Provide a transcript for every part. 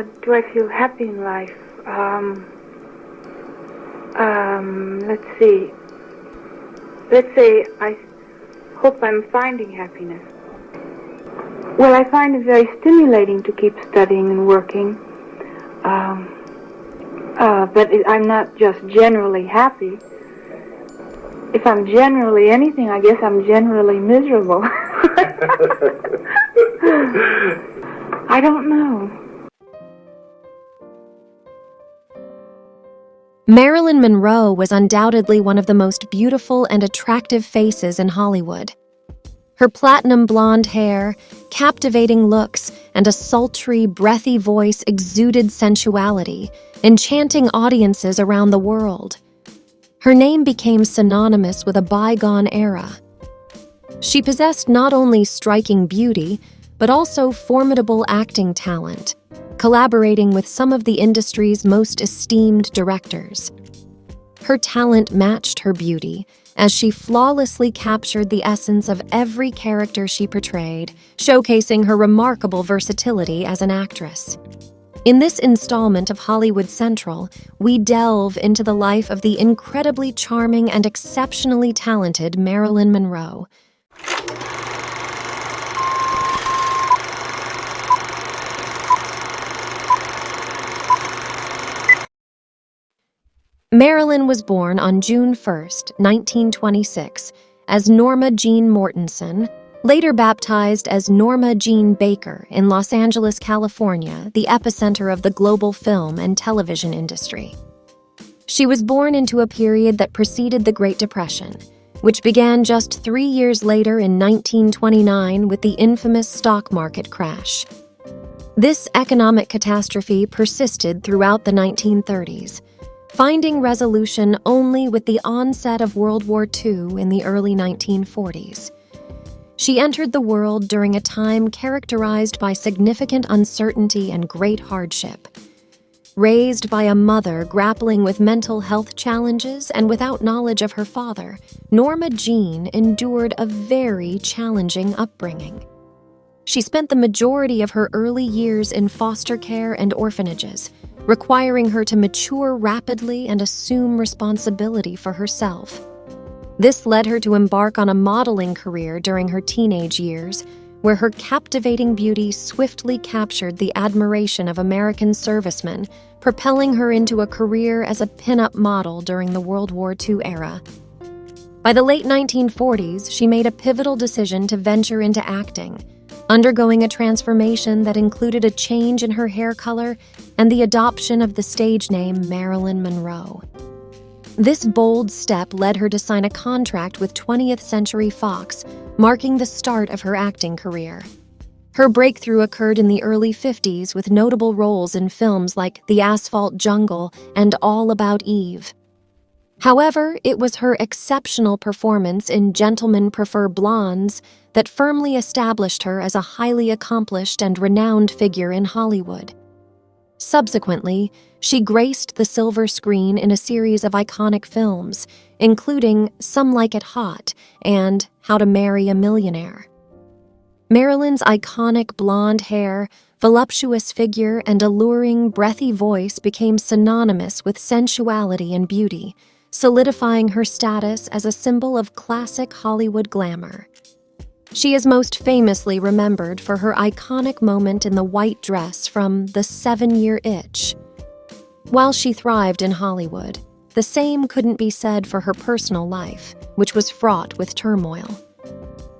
do I feel happy in life? Let's see. Let's say I hope I'm finding happiness. Well, I find it very stimulating to keep studying and working. But I'm not just generally happy. If I'm generally anything, I guess I'm generally miserable. I don't know. Marilyn Monroe was undoubtedly one of the most beautiful and attractive faces in Hollywood. Her platinum blonde hair, captivating looks, and a sultry, breathy voice exuded sensuality, enchanting audiences around the world. Her name became synonymous with a bygone era. She possessed not only striking beauty, but also formidable acting talent, collaborating with some of the industry's most esteemed directors. Her talent matched her beauty, as she flawlessly captured the essence of every character she portrayed, showcasing her remarkable versatility as an actress. In this installment of Hollywood Central, we delve into the life of the incredibly charming and exceptionally talented Marilyn Monroe. Marilyn was born on June 1, 1926, as Norma Jean Mortensen, later baptized as Norma Jean Baker in Los Angeles, California, the epicenter of the global film and television industry. She was born into a period that preceded the Great Depression, which began just 3 years later in 1929 with the infamous stock market crash. This economic catastrophe persisted throughout the 1930s, finding resolution only with the onset of World War II in the early 1940s. She entered the world during a time characterized by significant uncertainty and great hardship. Raised by a mother grappling with mental health challenges and without knowledge of her father, Norma Jean endured a very challenging upbringing. She spent the majority of her early years in foster care and orphanages, requiring her to mature rapidly and assume responsibility for herself. This led her to embark on a modeling career during her teenage years, where her captivating beauty swiftly captured the admiration of American servicemen, propelling her into a career as a pin-up model during the World War II era. By the late 1940s, she made a pivotal decision to venture into acting, undergoing a transformation that included a change in her hair color and the adoption of the stage name Marilyn Monroe. This bold step led her to sign a contract with 20th Century Fox, marking the start of her acting career. Her breakthrough occurred in the early 50s with notable roles in films like The Asphalt Jungle and All About Eve. However, it was her exceptional performance in Gentlemen Prefer Blondes that firmly established her as a highly accomplished and renowned figure in Hollywood. Subsequently, she graced the silver screen in a series of iconic films, including Some Like It Hot and How to Marry a Millionaire. Marilyn's iconic blonde hair, voluptuous figure, and alluring, breathy voice became synonymous with sensuality and beauty, solidifying her status as a symbol of classic Hollywood glamour. She is most famously remembered for her iconic moment in the white dress from The 7-Year Itch. While she thrived in Hollywood, the same couldn't be said for her personal life, which was fraught with turmoil.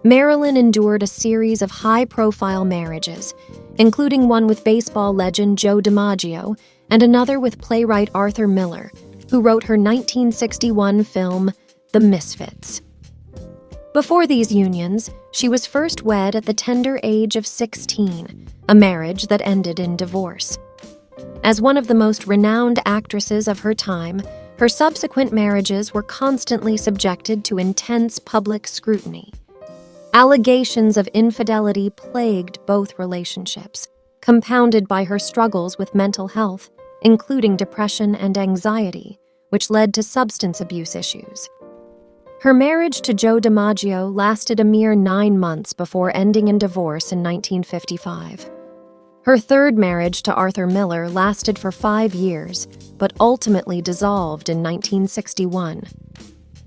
Marilyn endured a series of high-profile marriages, including one with baseball legend Joe DiMaggio and another with playwright Arthur Miller, who wrote her 1961 film, The Misfits. Before these unions, she was first wed at the tender age of 16, a marriage that ended in divorce. As one of the most renowned actresses of her time, her subsequent marriages were constantly subjected to intense public scrutiny. Allegations of infidelity plagued both relationships, compounded by her struggles with mental health, including depression and anxiety, which led to substance abuse issues. Her marriage to Joe DiMaggio lasted a mere 9 months before ending in divorce in 1955. Her third marriage to Arthur Miller lasted for 5 years, but ultimately dissolved in 1961.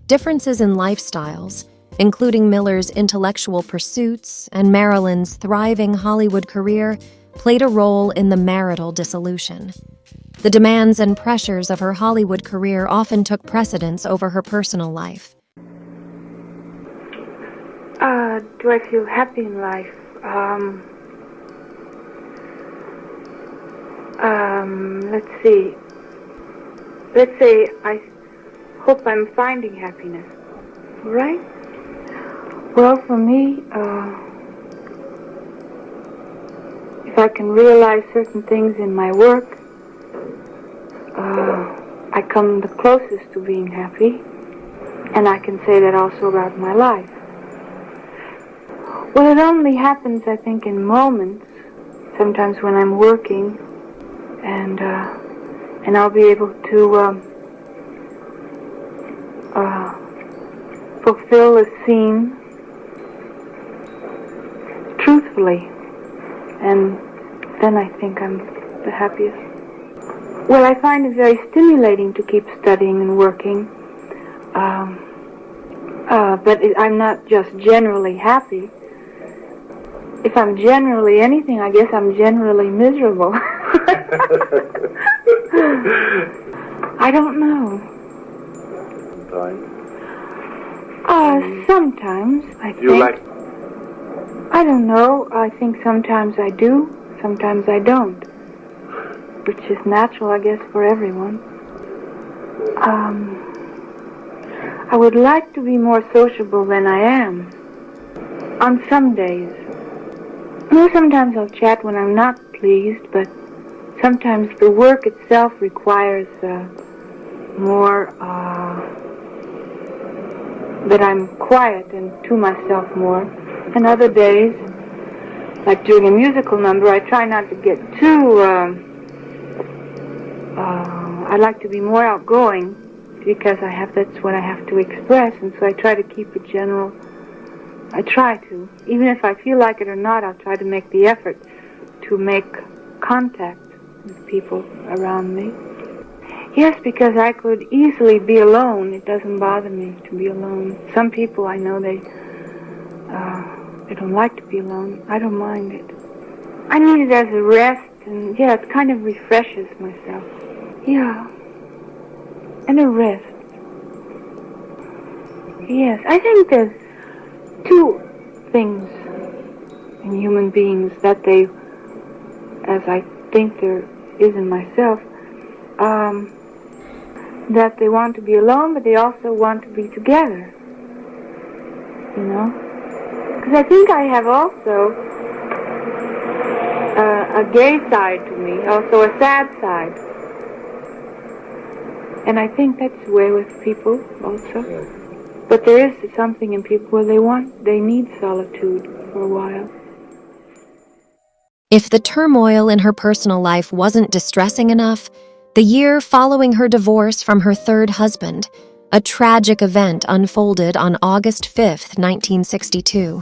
Differences in lifestyles, including Miller's intellectual pursuits and Marilyn's thriving Hollywood career, played a role in the marital dissolution. The demands and pressures of her Hollywood career often took precedence over her personal life. Do I feel happy in life? Let's see. Let's say I hope I'm finding happiness. Right? Well, for me, if I can realize certain things in my work, I come the closest to being happy, and I can say that also about my life. Well, it only happens, I think, in moments, sometimes when I'm working, and I'll be able to fulfill a scene truthfully, and then I think I'm the happiest. Well, I find it very stimulating to keep studying and working, but I'm not just generally happy. If I'm generally anything, I guess I'm generally miserable. I don't know. Sometimes, I think. Do you like? I don't know. I think sometimes I do, sometimes I don't. Which is natural, I guess, for everyone. I would like to be more sociable than I am. On some days. Sometimes I'll chat when I'm not pleased, but sometimes the work itself requires more, that I'm quiet and to myself more. And other days, like during a musical number, I try not to get too, I like to be more outgoing because that's what I have to express, and so I try to keep it general. I try to. Even if I feel like it or not, I'll try to make the effort to make contact with people around me. Yes, because I could easily be alone. It doesn't bother me to be alone. Some people I know, they don't like to be alone. I don't mind it. I need it as a rest, and yeah, it kind of refreshes myself. Yeah. And a rest. Yes, I think there's two things in human beings that they, as I think there is in myself, that they want to be alone, but they also want to be together. You know? Because I think I have also a gay side to me, also a sad side. And I think that's the way with people also. But there is something in people where they need solitude for a while. If the turmoil in her personal life wasn't distressing enough, the year following her divorce from her third husband, a tragic event unfolded on August 5th, 1962.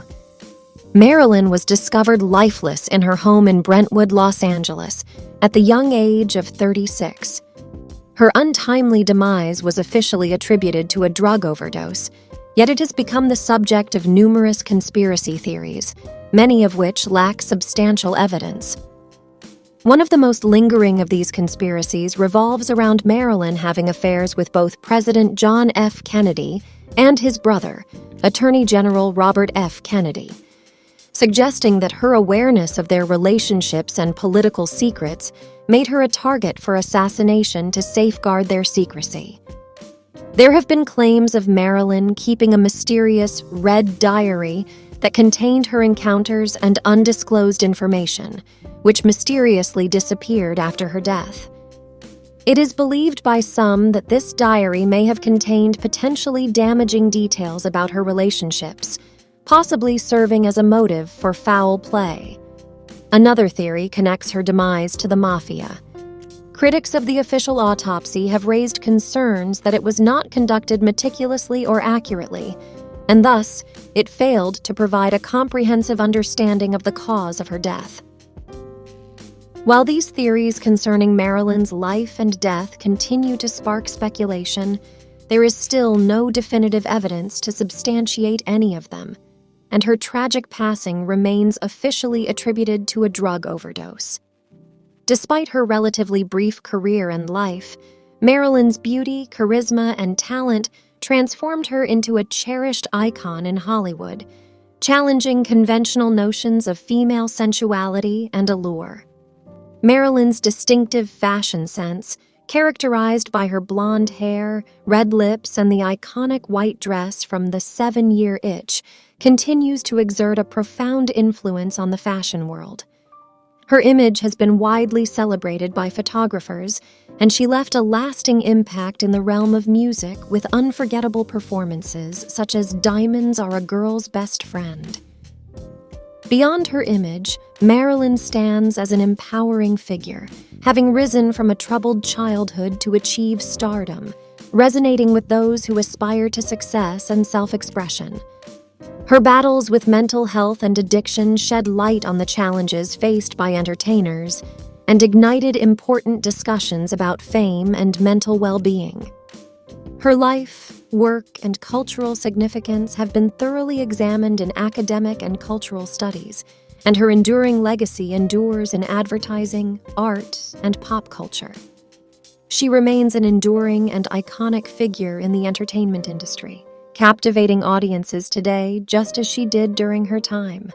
Marilyn was discovered lifeless in her home in Brentwood, Los Angeles, at the young age of 36. Her untimely demise was officially attributed to a drug overdose, yet it has become the subject of numerous conspiracy theories, many of which lack substantial evidence. One of the most lingering of these conspiracies revolves around Marilyn having affairs with both President John F. Kennedy and his brother, Attorney General Robert F. Kennedy, suggesting that her awareness of their relationships and political secrets made her a target for assassination to safeguard their secrecy. There have been claims of Marilyn keeping a mysterious red diary that contained her encounters and undisclosed information, which mysteriously disappeared after her death. It is believed by some that this diary may have contained potentially damaging details about her relationships, possibly serving as a motive for foul play. Another theory connects her demise to the mafia. Critics of the official autopsy have raised concerns that it was not conducted meticulously or accurately, and thus it failed to provide a comprehensive understanding of the cause of her death. While these theories concerning Marilyn's life and death continue to spark speculation, there is still no definitive evidence to substantiate any of them, and her tragic passing remains officially attributed to a drug overdose. Despite her relatively brief career and life, Marilyn's beauty, charisma, and talent transformed her into a cherished icon in Hollywood, challenging conventional notions of female sensuality and allure. Marilyn's distinctive fashion sense, characterized by her blonde hair, red lips, and the iconic white dress from The 7-Year Itch, continues to exert a profound influence on the fashion world. Her image has been widely celebrated by photographers, and she left a lasting impact in the realm of music with unforgettable performances such as Diamonds Are a Girl's Best Friend. Beyond her image, Marilyn stands as an empowering figure, having risen from a troubled childhood to achieve stardom, resonating with those who aspire to success and self-expression. Her battles with mental health and addiction shed light on the challenges faced by entertainers and ignited important discussions about fame and mental well-being. Her life, work, and cultural significance have been thoroughly examined in academic and cultural studies, and her enduring legacy endures in advertising, art, and pop culture. She remains an enduring and iconic figure in the entertainment industry, captivating audiences today just as she did during her time.